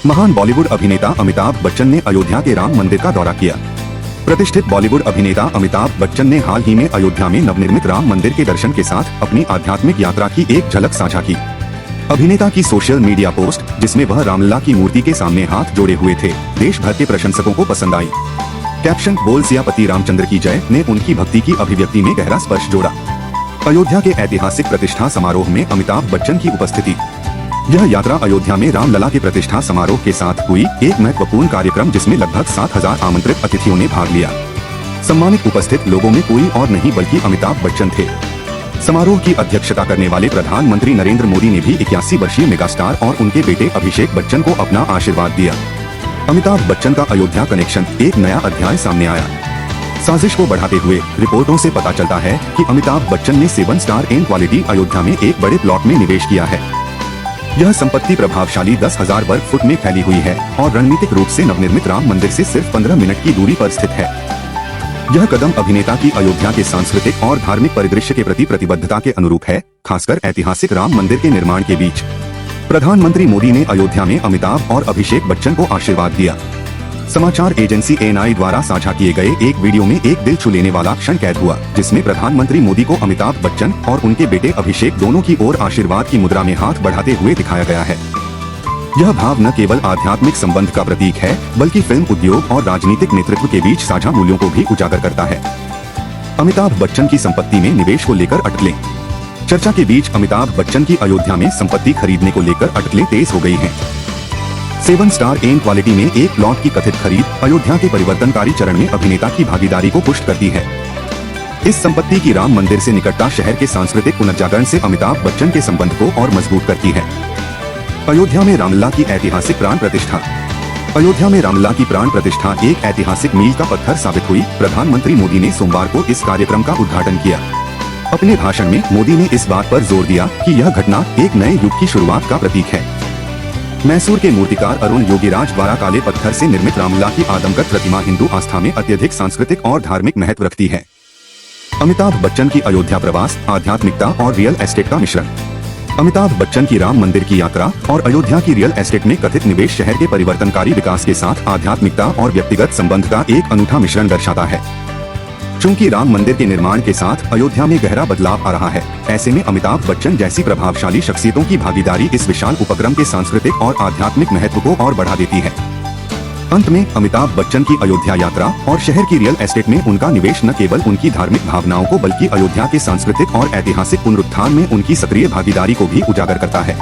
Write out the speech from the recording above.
महान बॉलीवुड अभिनेता अमिताभ बच्चन ने अयोध्या के राम मंदिर का दौरा किया। प्रतिष्ठित बॉलीवुड अभिनेता अमिताभ बच्चन ने हाल ही में अयोध्या में नवनिर्मित राम मंदिर के दर्शन के साथ अपनी आध्यात्मिक यात्रा की एक झलक साझा की। अभिनेता की सोशल मीडिया पोस्ट, जिसमें वह रामलला की मूर्ति के सामने हाथ जोड़े हुए थे, देश भर के प्रशंसकों को पसंद आई। कैप्शन बोल सियापति रामचंद्र की जय ने उनकी भक्ति की अभिव्यक्ति में गहरा स्पर्श जोड़ा। अयोध्या के ऐतिहासिक प्रतिष्ठा समारोह में अमिताभ बच्चन की उपस्थिति। यह यात्रा अयोध्या में रामलला के प्रतिष्ठा समारोह के साथ हुई एक महत्वपूर्ण कार्यक्रम, जिसमें लगभग 7,000 आमंत्रित अतिथियों ने भाग लिया। सम्मानित उपस्थित लोगों में कोई और नहीं बल्कि अमिताभ बच्चन थे। समारोह की अध्यक्षता करने वाले प्रधानमंत्री नरेंद्र मोदी ने भी 81 वर्षीय मेगास्टार और उनके बेटे अभिषेक बच्चन को अपना आशीर्वाद दिया। अमिताभ बच्चन का अयोध्या कनेक्शन, एक नया अध्याय सामने आया। साजिश को बढ़ाते हुए रिपोर्टों से पता चलता है कि अमिताभ बच्चन ने 7 स्टार इन क्वालिटी अयोध्या में एक बड़े प्लॉट में निवेश किया है। यह संपत्ति प्रभावशाली 10,000 वर्ग फुट में फैली हुई है और रणनीतिक रूप से नवनिर्मित राम मंदिर से सिर्फ 15 मिनट की दूरी पर स्थित है। यह कदम अभिनेता की अयोध्या के सांस्कृतिक और धार्मिक परिदृश्य के प्रति प्रतिबद्धता के अनुरूप है, खासकर ऐतिहासिक राम मंदिर के निर्माण के बीच। प्रधानमंत्री मोदी ने अयोध्या में अमिताभ और अभिषेक बच्चन को आशीर्वाद दिया। समाचार एजेंसी एएनआई द्वारा साझा किए गए एक वीडियो में एक दिल छू लेने वाला क्षण कैद हुआ, जिसमें प्रधानमंत्री मोदी को अमिताभ बच्चन और उनके बेटे अभिषेक दोनों की ओर आशीर्वाद की मुद्रा में हाथ बढ़ाते हुए दिखाया गया है। यह भाव न केवल आध्यात्मिक संबंध का प्रतीक है, बल्कि फिल्म उद्योग और राजनीतिक नेतृत्व के बीच साझा मूल्यों को भी उजागर करता है। अमिताभ बच्चन की संपत्ति में निवेश को लेकर अटकलें। चर्चा के बीच अमिताभ बच्चन की अयोध्या में संपत्ति खरीदने को लेकर अटकलें तेज हो गई हैं। 7 स्टार इन क्वालिटी में एक प्लॉट की कथित खरीद अयोध्या के परिवर्तनकारी चरण में अभिनेता की भागीदारी को पुष्ट करती है। इस संपत्ति की राम मंदिर से निकटता शहर के सांस्कृतिक पुनर्जागरण से अमिताभ बच्चन के संबंध को और मजबूत करती है। अयोध्या में रामलला की ऐतिहासिक प्राण प्रतिष्ठा। अयोध्या में रामलला की प्राण प्रतिष्ठा एक ऐतिहासिक मील का पत्थर साबित हुई। प्रधानमंत्री मोदी ने सोमवार को इस कार्यक्रम का उद्घाटन किया। अपने भाषण में मोदी ने इस बात पर जोर दिया कि यह घटना एक नए युग की शुरुआत का प्रतीक है। मैसूर के मूर्तिकार अरुण योगीराज द्वारा काले पत्थर से निर्मित रामलला की आदमकद प्रतिमा हिंदू आस्था में अत्यधिक सांस्कृतिक और धार्मिक महत्व रखती है। अमिताभ बच्चन की अयोध्या प्रवास, आध्यात्मिकता और रियल एस्टेट का मिश्रण। अमिताभ बच्चन की राम मंदिर की यात्रा और अयोध्या की रियल एस्टेट में कथित निवेश शहर के परिवर्तनकारी विकास के साथ आध्यात्मिकता और व्यक्तिगत संबंध का एक अनूठा मिश्रण दर्शाता है। चूंकि राम मंदिर के निर्माण के साथ अयोध्या में गहरा बदलाव आ रहा है, ऐसे में अमिताभ बच्चन जैसी प्रभावशाली शख्सियतों की भागीदारी इस विशाल उपक्रम के सांस्कृतिक और आध्यात्मिक महत्व को और बढ़ा देती है। अंत में अमिताभ बच्चन की अयोध्या यात्रा और शहर की रियल एस्टेट में उनका निवेश न केवल उनकी धार्मिक भावनाओं को बल्कि अयोध्या के सांस्कृतिक और ऐतिहासिक पुनरुत्थान में उनकी सक्रिय भागीदारी को भी उजागर करता है।